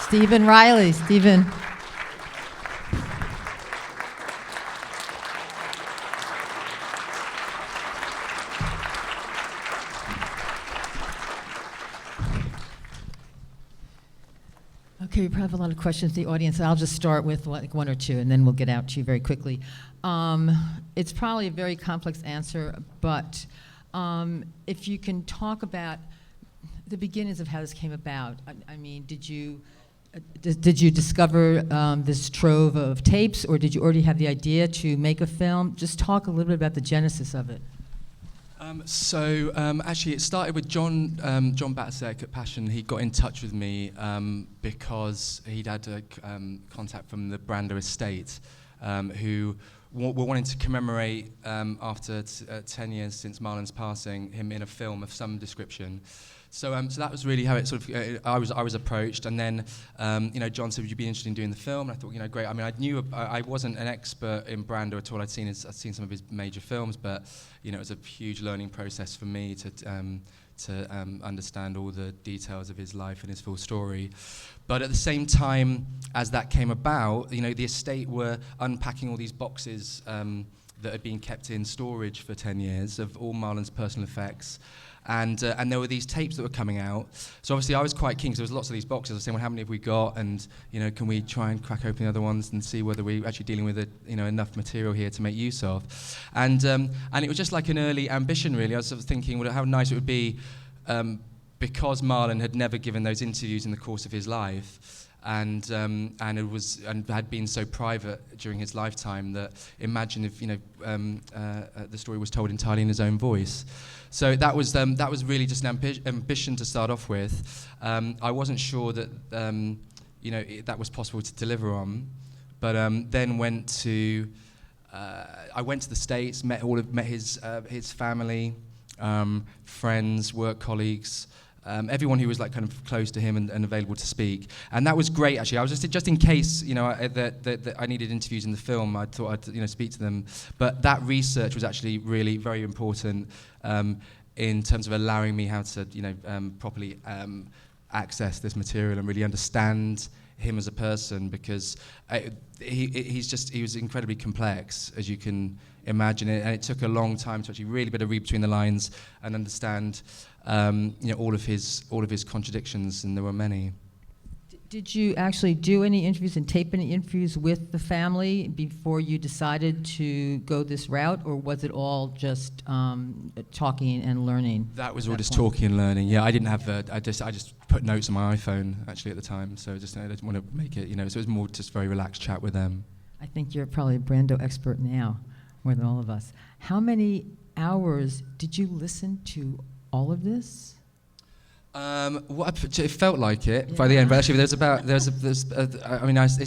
Stevan Riley. Stevan. Okay, we probably have a lot of questions in the audience. I'll just start with like one or two, and then we'll get out to you very quickly. It's probably a very complex answer, but if you can talk about the beginnings of how this came about. I mean, did you discover this trove of tapes, or did you already have the idea to make a film? Just talk a little bit about the genesis of it. Actually, it started with John Batasek at Passion. He got in touch with me because he'd had a contact from the Brando estate, who were wanting to commemorate after 10 years since Marlon's passing, him in a film of some description. So that was really how it sort of. I was approached, and then John said, "Would you be interested in doing the film?" And I thought, great. I mean, I wasn't an expert in Brando at all. I'd seen some of his major films, but it was a huge learning process for me to understand all the details of his life and his full story. But at the same time as that came about, the estate were unpacking all these boxes that had been kept in storage for 10 years of all Marlon's personal effects. And there were these tapes that were coming out. So obviously I was quite keen, because there was lots of these boxes. I was saying, well, how many have we got? And, can we try and crack open the other ones and see whether we're actually dealing with enough material here to make use of? And it was just like an early ambition, really. I was sort of thinking, well, how nice it would be, because Marlon had never given those interviews in the course of his life. And had been so private during his lifetime that imagine if the story was told entirely in his own voice. So that was really just an ambition to start off with. I wasn't sure that that was possible to deliver on, but then I went to the States, met his family, friends, work colleagues. Everyone who was like kind of close to him and available to speak, and that was great. Actually, I was just in case that I needed interviews in the film, I thought I'd speak to them. But that research was actually really very important in terms of allowing me how to properly access this material and really understand him as a person, because he was incredibly complex, as you can imagine it, and it took a long time to actually really read between the lines and understand all of his contradictions, and there were many. Did you actually do any interviews and tape any interviews with the family before you decided to go this route, or was it all just talking and learning? That was all just talking and learning. Yeah, I didn't have. I just put notes on my iPhone actually at the time, so I didn't want to make it. So it was more just very relaxed chat with them. I think you're probably a Brando expert now, more than all of us. How many hours did you listen to all of this? It felt like it by the end, but actually it's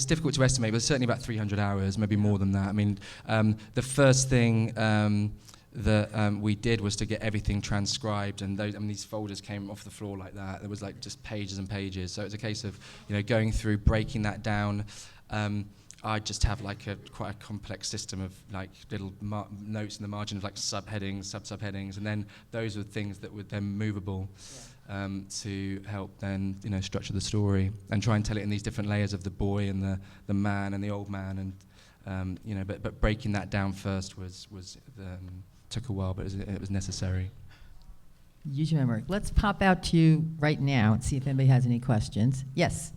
difficult to estimate, but certainly about 300 hours, maybe more than that. I mean, the first thing that we did was to get everything transcribed, and these folders came off the floor like that. There was like just pages and pages, so it was a case of going through, breaking that down. I just have like quite a complex system of like little notes in the margin of like subheadings, sub-subheadings, and then those were things that were then movable to help then structure the story and try and tell it in these different layers of the boy and the man and the old man, and but breaking that down first was took a while, but it was necessary. Use your memory. Let's pop out to you right now and see if anybody has any questions. Yes.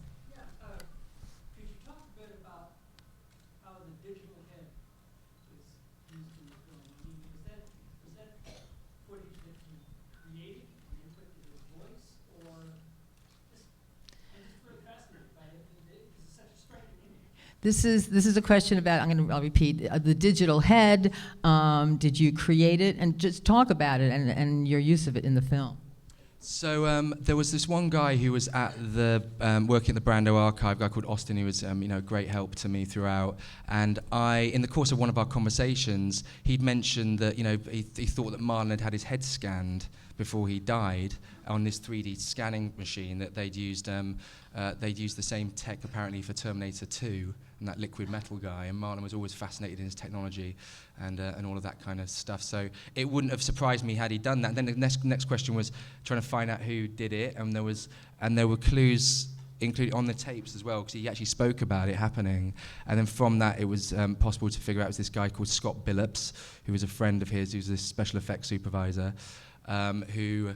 This is a question about, I'll repeat, the digital head. Did you create it? And just talk about it and your use of it in the film. So there was this one guy who was at the working at the Brando archive, a guy called Austin, who was a great help to me throughout. And in the course of one of our conversations, he'd mentioned that he thought that Marlon had his head scanned before he died on this 3D scanning machine that they'd used. They'd used the same tech apparently for Terminator 2. And that liquid metal guy, and Marlon was always fascinated in his technology and all of that kind of stuff. So it wouldn't have surprised me had he done that. And then the next question was trying to find out who did it, and there were clues included on the tapes as well, because he actually spoke about it happening. And then from that, it was possible to figure out it was this guy called Scott Billups, who was a friend of his, who's this special effects supervisor, who,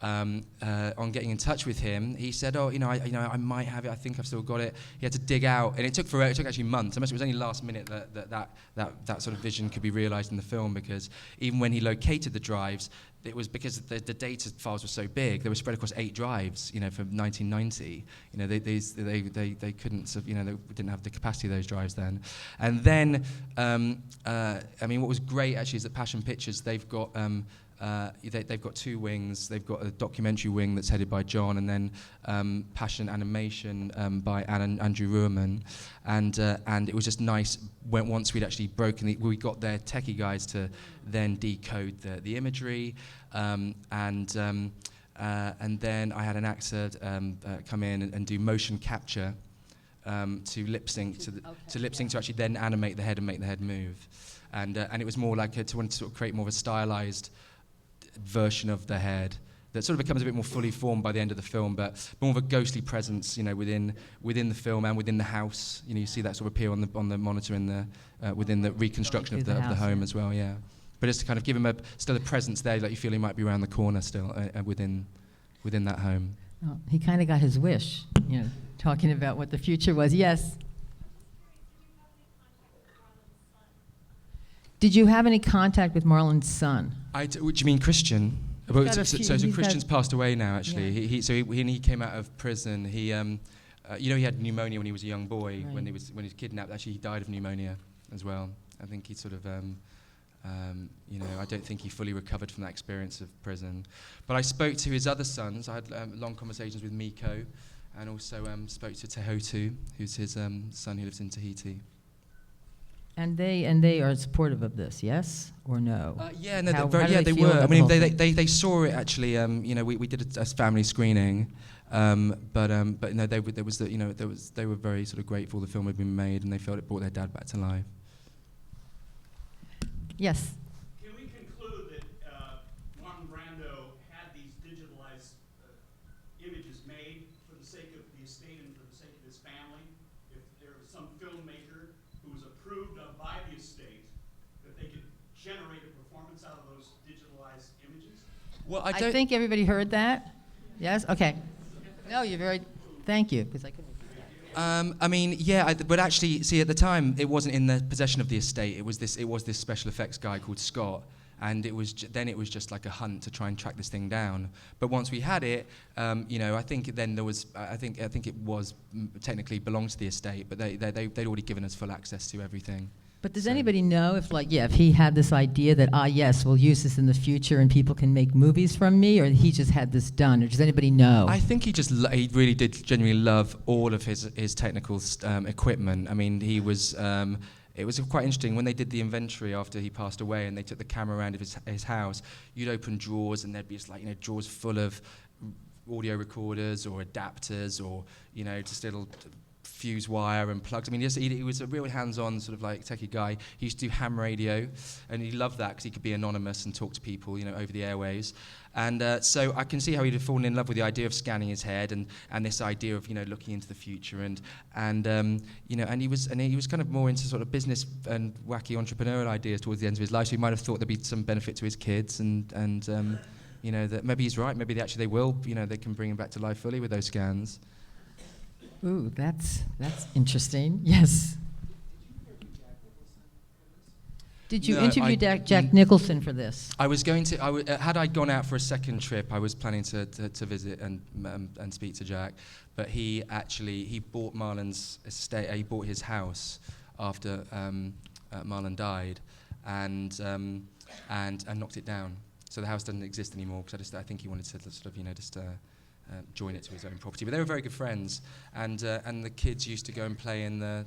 on getting in touch with him, he said, "Oh, I might have it. I think I've still got it." He had to dig out, and it took forever. It took actually months. It was only last minute that sort of vision could be realised in the film, because even when he located the drives, it was because the data files were so big. They were spread across 8 drives, from 1990. They couldn't, they didn't have the capacity of those drives then. And then, what was great actually is that Passion Pictures, they've got 2 wings. They've got a documentary wing that's headed by John, and then Passion Animation by Andrew Ruhrman. And it was just nice once we'd actually we got their techie guys to then decode the imagery, and then I had an actor come in and do motion capture to lip sync to actually then animate the head and make the head move, and it was more like to want to sort of create more of a stylized version of the head that sort of becomes a bit more fully formed by the end of the film, but more of a ghostly presence, within the film and within the house. You see that sort of appear on the monitor in the within the reconstruction of the home as well. Yeah, but just to kind of give him still a presence there, like you feel he might be around the corner still within that home. Oh, he kind of got his wish, talking about what the future was. Yes. Did you have any contact with Marlon's son? What do you mean, Christian? So Christian's passed away now. Actually, yeah. When he came out of prison, he he had pneumonia when he was a young boy. Right. When he was kidnapped, actually he died of pneumonia as well. I think he sort of I don't think he fully recovered from that experience of prison. But I spoke to his other sons. I had long conversations with Miko, and also spoke to Tehotu, who's his son who lives in Tahiti. And they are supportive of this, yes or no? Yeah, no, they were. I mean, they saw it actually. We did a family screening, but no, they were very sort of grateful the film had been made, and they felt it brought their dad back to life. Yes. Can we conclude that Marlon Brando had these digitalized images made for the sake of the estate and for the sake of his family? If there was some filmmaker who was approved of by the estate, that they could generate a performance out of those digitalized images? Well, I think everybody heard that. Yes. Okay. No, you're very. Thank you, because I couldn't. But actually, see, at the time, it wasn't in the possession of the estate. It was this special effects guy called Scott, and it was just like a hunt to try and track this thing down. But once we had it, I think then there was. I think it was technically belonged to the estate, but they'd already given us full access to everything. But does anybody know if he had this idea that, yes, we'll use this in the future and people can make movies from me, or he just had this done, or does anybody know? I think he really did genuinely love all of his technical equipment. I mean, he was, it was quite interesting when they did the inventory after he passed away and they took the camera around his house. You'd open drawers and there'd be just drawers full of audio recorders or adapters or, just little fuse wire and plugs. I mean, he was a real hands-on sort of techie guy. He used to do ham radio, and he loved that because he could be anonymous and talk to people, over the airwaves. And so I can see how he'd have fallen in love with the idea of scanning his head and this idea of looking into the future and he was kind of more into sort of business and wacky entrepreneurial ideas towards the end of his life. So he might have thought there'd be some benefit to his kids and that maybe he's right. Maybe they will. They can bring him back to life fully with those scans. Ooh, that's interesting. Yes. Did you interview Jack Nicholson for this? I was going to. Had I gone out for a second trip, I was planning to visit and speak to Jack. But he bought Marlon's estate. He bought his house after Marlon died, and knocked it down. So the house doesn't exist anymore because I think he wanted to sort of join it to his own property. But they were very good friends, and the kids used to go and play in the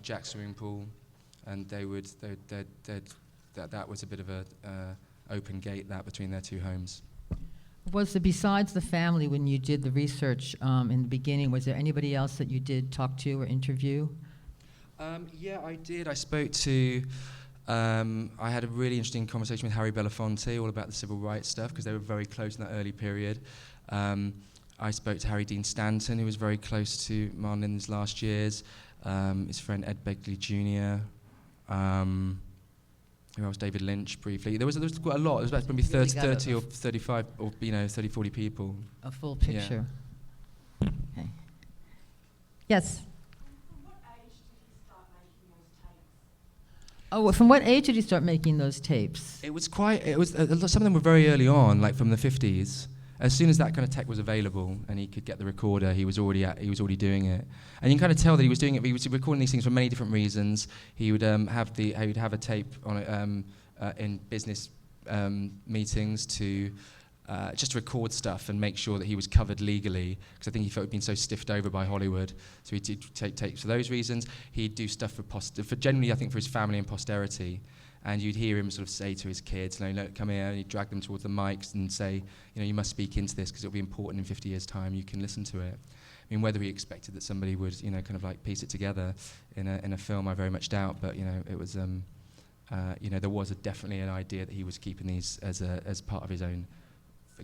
Jack's swimming pool, and that was a bit of a open gate between their two homes. Besides the family, when you did the research in the beginning, was there anybody else that you did talk to or interview? Yeah, I did. I spoke to. I had a really interesting conversation with Harry Belafonte all about the civil rights stuff because they were very close in that early period. I spoke to Harry Dean Stanton, who was very close to Marlon in his last years. His friend Ed Begley Jr. Who else? David Lynch, briefly. There was quite a lot. There was about maybe Really 30 or 35, or 30, 40 people. A full picture. Okay. Yes? From what age did he start making those tapes? It was some of them were very early on, like from the 50s. As soon as that kind of tech was available and he could get the recorder, he was already doing it. And you can kind of tell that he was doing it. He was recording these things for many different reasons. He would have a tape on in business meetings to just record stuff and make sure that he was covered legally, because I think he felt he'd been so stiffed over by Hollywood. So he'd take tapes for those reasons. He'd do stuff for generally, I think, for his family and posterity. And you'd hear him sort of say to his kids, "Look, come here," and he'd drag them towards the mics and say, "You must speak into this because it'll be important in 50 years' time. You can listen to it." I mean, whether he expected that somebody would, kind of like piece it together in a film, I very much doubt. But it was, there was definitely an idea that he was keeping these as part of his own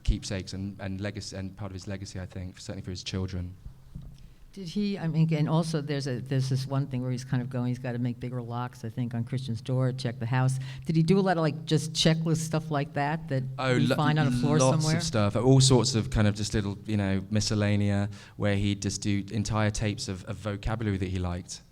keepsakes and legacy, and part of his legacy, I think, certainly for his children. Did he, and also there's this one thing where he's kind of going, he's got to make bigger locks, I think, on Christian's door, check the house. Did he do a lot of just checklist stuff like that you find on a floor somewhere? Lots of stuff, all sorts of kind of just little, miscellanea, where he'd just do entire tapes of vocabulary that he liked.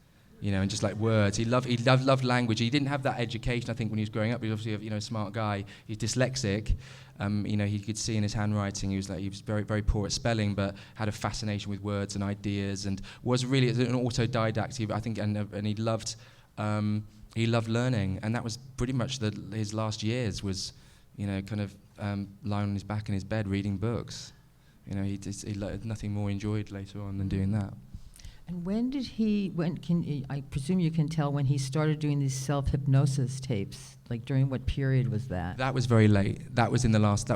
And just like words. He loved language. He didn't have that education, I think, when he was growing up. He was obviously a smart guy. He's dyslexic. He could see in his handwriting he was very, very poor at spelling, but had a fascination with words and ideas, and was really an autodidact. I think, and he loved learning, and that was pretty much his last years was, kind of lying on his back in his bed reading books. He nothing more enjoyed later on than doing that. And I presume you can tell when he started doing these self-hypnosis tapes, like during what period was that? That was very late. That was in the last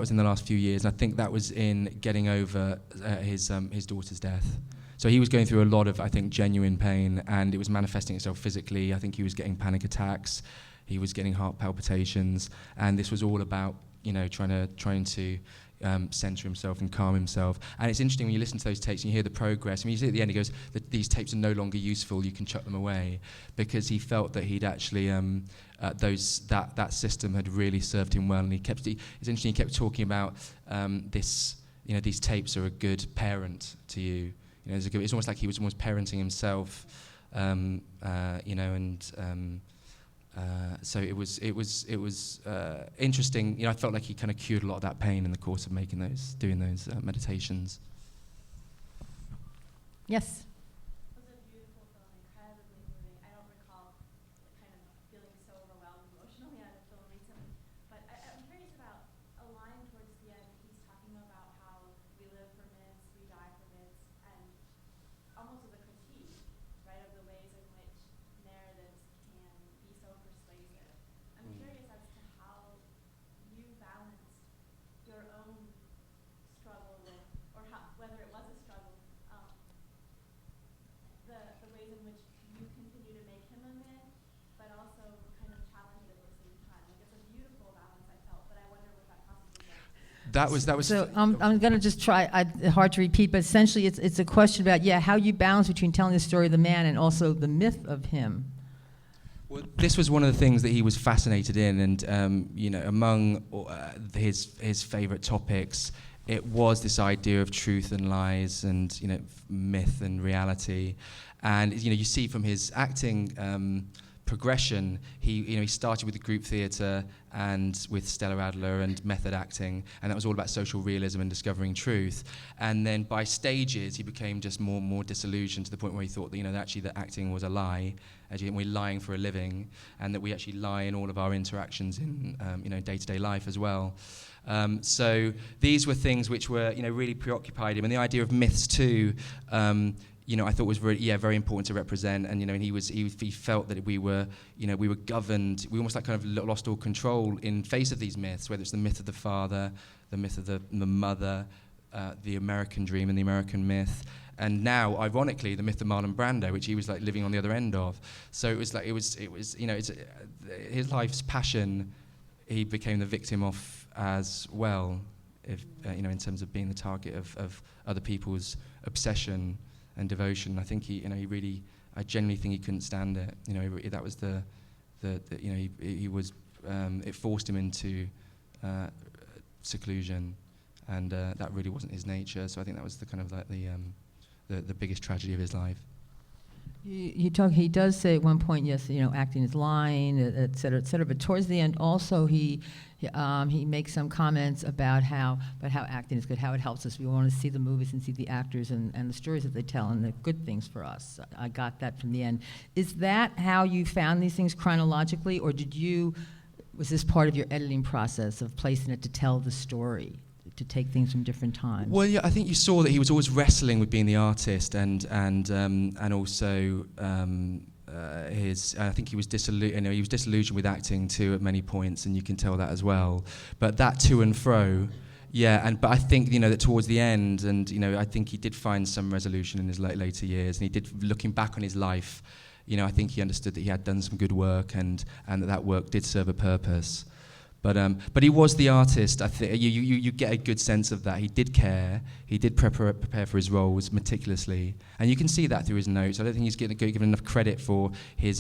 few years, and I think that was in getting over his daughter's death. So he was going through a lot of, I think, genuine pain, and it was manifesting itself physically. I think he was getting panic attacks, he was getting heart palpitations, and this was all about, trying to center himself and calm himself. And it's interesting when you listen to those tapes and you hear the progress. I mean, you see at the end he goes, "These tapes are no longer useful. You can chuck them away," because he felt that he'd actually that system had really served him well. And it's interesting. He kept talking about this. These tapes are a good parent to you. It's almost like he was almost parenting himself. So it was interesting. I felt like he kind of cured a lot of that pain in the course of doing those meditations. Yes. It was a beautiful film, incredibly moving. I don't recall kind of feeling so overwhelmed emotionally at a film recently, but I'm curious about a line towards the end. He's talking about how we live for myths, we die for myths, and almost as a critique, right, of the ways in which narratives can be so persuasive. I'm curious as to how you balanced your own struggle with, or whether it was a struggle, the ways in which you continue to make him a myth, but also kind of challenge it at the same time. Like, it's a beautiful balance, I felt, but I wonder what that process was like. That was. So I'm going to just try, hard to repeat, but essentially it's a question about, how you balance between telling the story of the man and also the myth of him. Well, this was one of the things that he was fascinated in, and among his favorite topics, it was this idea of truth and lies, and myth and reality. And you see from his acting progression, he started with the group theatre and with Stella Adler and method acting, and that was all about social realism and discovering truth. And then by stages, he became just more and more disillusioned, to the point where he thought that actually that acting was a lie, actually we're lying for a living, and that we actually lie in all of our interactions in day-to-day life as well. So these were things which were really preoccupied him, and the idea of myths too. I thought was very important to represent, and he felt that we were governed. We almost like kind of lost all control in face of these myths, whether it's the myth of the father, the myth of the mother, the American dream and the American myth, and now, ironically, the myth of Marlon Brando, which he was like living on the other end of. So it was it's his life's passion. He became the victim of as well. if in terms of being the target of other people's obsession and devotion. I think I genuinely think he couldn't stand it. That was he was it forced him into seclusion, and that really wasn't his nature. So I think that was the kind of like the biggest tragedy of his life. He does say at one point, yes, acting is lying, et cetera, but towards the end also he makes some comments about how acting is good, how it helps us. We want to see the movies and see the actors and the stories that they tell, and they're good things for us. I got that from the end. Is that how you found these things chronologically, or was this part of your editing process of placing it to tell the story, to take things from different times? Well, yeah, I think you saw that he was always wrestling with being the artist, and also I think he was disillusioned with acting too at many points, and you can tell that as well. But that to and fro, yeah, but I think that towards the end, and I think he did find some resolution in his later years, and he did, looking back on his life, I think he understood that he had done some good work, and that work did serve a purpose. But he was the artist. I think you get a good sense of that. He did care. He did prepare for his roles meticulously, and you can see that through his notes. I don't think he's given enough credit for his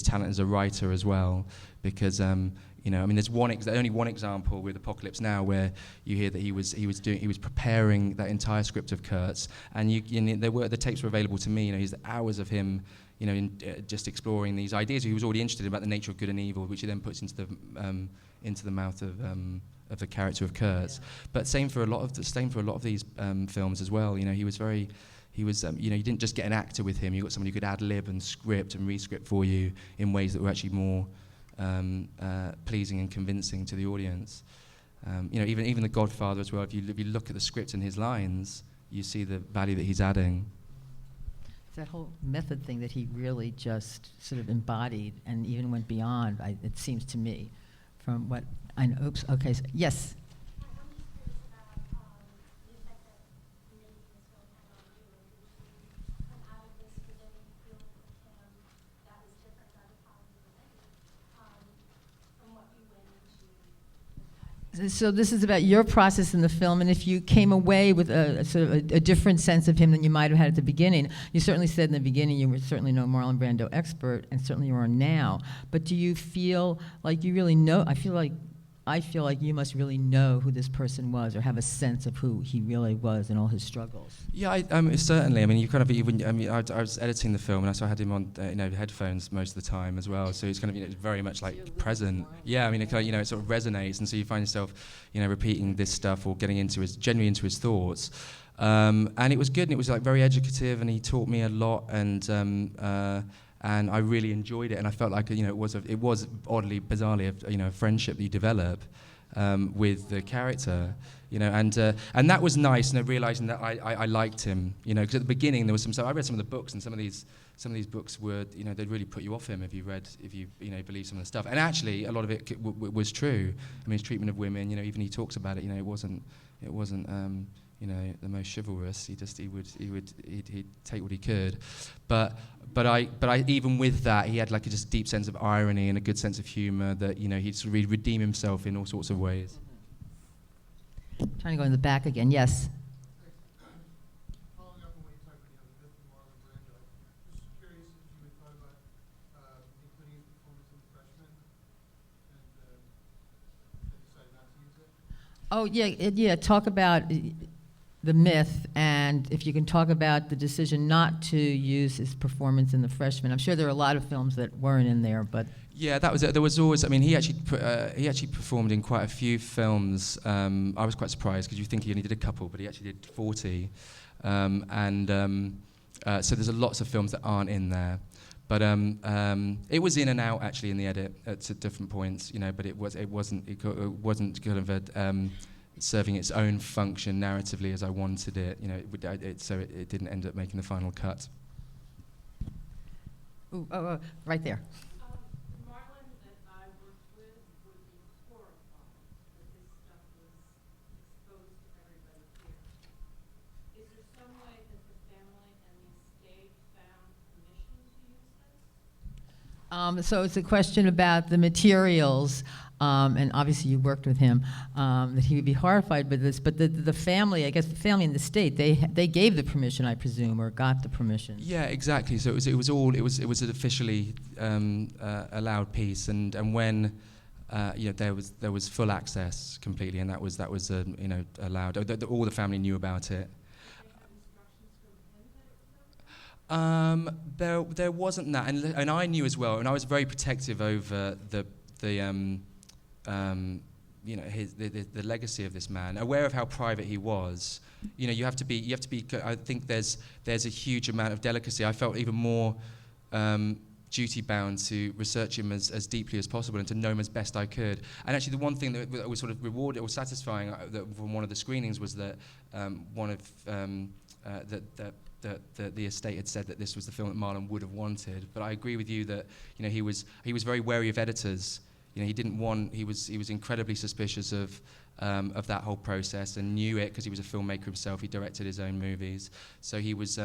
talent as a writer as well, because there's only one example with Apocalypse Now where you hear that he was preparing that entire script of Kurt's, and the tapes were available to me. He's hours of him. Just exploring these ideas. He was already interested about the nature of good and evil, which he then puts into the mouth of the character of Kurtz. But same for a lot of these films as well. You didn't just get an actor with him. You got somebody who could ad lib and script and rescript for you in ways that were actually more pleasing and convincing to the audience. Even The Godfather as well. If you look at the script and his lines, you see the value that he's adding. That whole method thing that he really just sort of embodied and even went beyond, it seems to me, from what I know. Oops, okay, so, yes? I'm just curious about the effect that maybe this film had on you, and did you come out of this with any feeling with him that was different, either positive or negative, from what you went into the past? So this is about your process in the film, and if you came away with a sort of a different sense of him than you might have had at the beginning. You certainly said in the beginning you were certainly no Marlon Brando expert, and certainly you are now. But do you feel like you really know? I feel like you must really know who this person was, or have a sense of who he really was and all his struggles. Yeah, certainly. You kind of even. I was editing the film, and so I had him on headphones most of the time as well. So it's kind of very much like present. Yeah, it sort of resonates, and so you find yourself repeating this stuff or getting genuinely into his thoughts. And it was good, and it was like very educative, and he taught me a lot, and I really enjoyed it, and I felt like it was oddly, bizarrely a friendship that you develop with the character, and that was nice, realizing that I liked him, because at the beginning there was I read some of the books, and some of these books were they'd really put you off him if you believe some of the stuff, and actually a lot of it was true. His treatment of women, even he talks about it, it wasn't the most chivalrous. He'd take what he could, but I even with that, he had like a just deep sense of irony and a good sense of humor that he'd sort of redeem himself in all sorts of ways. Trying to go in the back again. Yes. Following up on what you talked about, the myth of Marlon Brando, just curious if you had thought about including his performance in The Freshman, and decided not to use it. Oh yeah. Talk about the myth, and if you can talk about the decision not to use his performance in The Freshman. I'm sure there are a lot of films that weren't in there, but yeah, that was it. There was always. He actually performed in quite a few films. I was quite surprised because you think he only did a couple, but he actually did 40, so there's lots of films that aren't in there. But it was in and out actually in the edit at different points, but it wasn't kind of a. Serving its own function narratively as I wanted it, so it didn't end up making the final cut. Ooh, right there. The Marlon that I worked with would be horrified that this stuff was exposed to everybody here. Is there some way that the family and the estate found permission to use this? So it's a question about the materials. and obviously you worked with him, that he would be horrified by this. But the family, I guess the family in the state, they gave the permission, I presume, or got the permission. Yeah, exactly. So it was an officially allowed piece, and when there was full access completely, and that was allowed. All the family knew about it. There wasn't that, and I knew as well, and I was very protective over the legacy of this man, aware of how private he was. You have to be. I think there's a huge amount of delicacy. I felt even more duty bound to research him as deeply as possible and to know him as best I could. And actually, the one thing that was sort of rewarded or satisfying from one of the screenings was that the estate had said that this was the film that Marlon would have wanted. But I agree with you that he was very wary of editors. He didn't want. He was incredibly suspicious of that whole process, and knew it because he was a filmmaker himself. He directed his own movies, so he was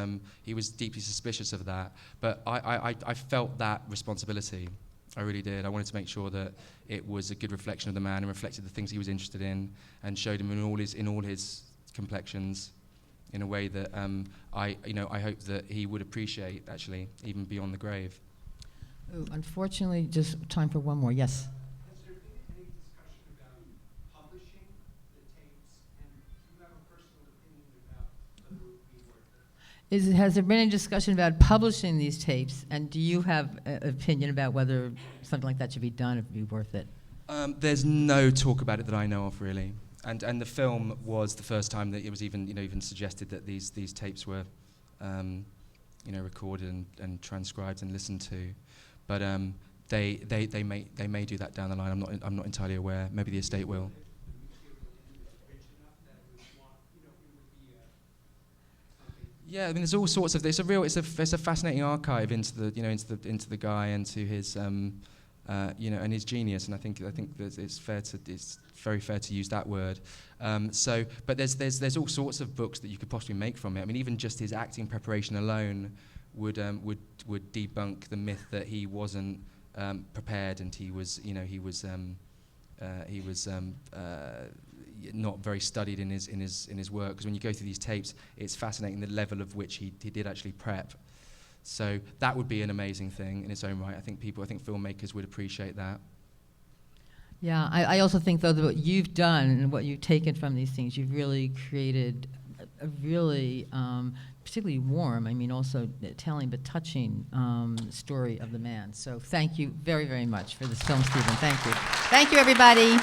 deeply suspicious of that. But I felt that responsibility. I really did. I wanted to make sure that it was a good reflection of the man and reflected the things he was interested in, and showed him in all his complexions, in a way that I hope that he would appreciate, actually, even beyond the grave. Oh, unfortunately, just time for one more. Yes. Has there been any discussion about publishing the tapes, and do you have a personal opinion about whether it would be worth it? Has there been any discussion about publishing these tapes, and do you have an opinion about whether something like that should be done, if it would be worth it? There's no talk about it that I know of, really. And the film was the first time that it was even suggested that these tapes were recorded and transcribed and listened to. But they may do that down the line. I'm not entirely aware. Maybe the estate will. Yeah, I mean, there's all sorts of. It's a fascinating archive into the guy and to his and his genius. And I think that it's very fair to use that word. But there's all sorts of books that you could possibly make from it. I mean, even just his acting preparation alone would debunk the myth that he wasn't prepared, and he was not very studied in his work. Because when you go through these tapes, it's fascinating the level of which he did actually prep. So that would be an amazing thing in its own right. I think filmmakers would appreciate that. Yeah, I also think, though, that what you've done and what you've taken from these things, you've really created a really particularly warm, I mean, also telling but touching story of the man. So thank you very, very much for this film, Stevan. Thank you. Thank you, everybody.